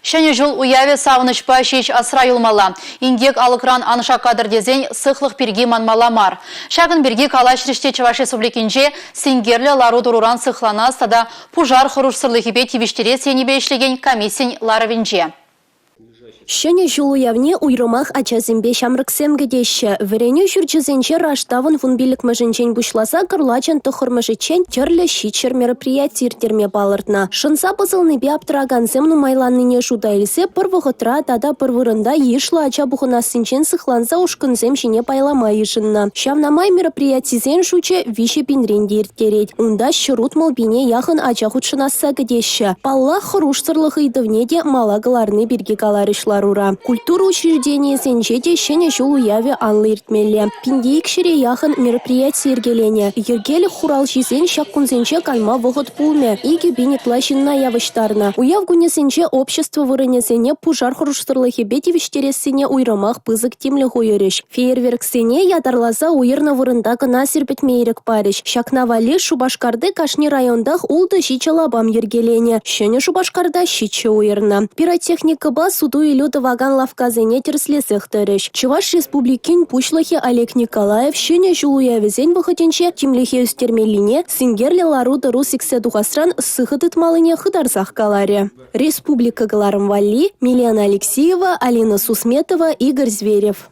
Шәне жыл уяве савынышпа шеш асра юлмала. Индек алыкран аныша кадрдезен сықлық перге манмаламар. Шагын берге калаш реште Чуваш Республикинже сингерлі лару туруран сықлана стада пужар хорушсырлы хипе тивиштере сенебе ишлеген комиссин ларовинже. Шәне жыл уявне уйрымах ачазембе шамрыксем гедеші. Вірене жүрчізенче раштавын вунбилік мәжінчен бұшласа кырлачан тұхырмыжычен терлі шичер мероприятир терме балыртна. Шынса пызылныбе аптыраганзем нумайланныне жудайлсе пырвығытра тада пырвырында ешлі ача бұхынасынчен сықланса ушкынзем жіне пайламай ешінна. Шавнамай мероприятизен жуче више пинренде ирттерет. Унда шырут молбине яхын ача худшынаса гедеші. Палла хырушсырлығы идывнеде малагыларны бірге каларышлар. Культура учреждения сенчеде шене жол уяве анлы иртмелле. Пиндейк шире яхын мероприятие ергелене. Ергелі хурал жизен шаккунзенче кальма вғыт пулме. Иге бенетлашынна явыштарна. Уяв гунесенче общество вырынесене пужар хұрыштырлығы бетевіштересіне уйрамақ пызык темлі хойырыш. Фейерверк сене ядарлаза уйырна вырында гына серпетмейрек парыш. Шакнавали Шубашкарды кашни райондах улды жичалабам ергелене. Шене Шубашкарда шиче уйырна. Пиротехника ба суду или ваган лавказене терслесых тырыш. Чуваш Республикин пушлахи Олег Николаев шене жулуя везен выходенче тимлихе үстермелине сингерле ларуда русиксе дугасран сыхытыт малыне хыдарзах каларе. Республика Галарым Валли, Милена Алексеева, Алина Сусметова, Игорь Зверев.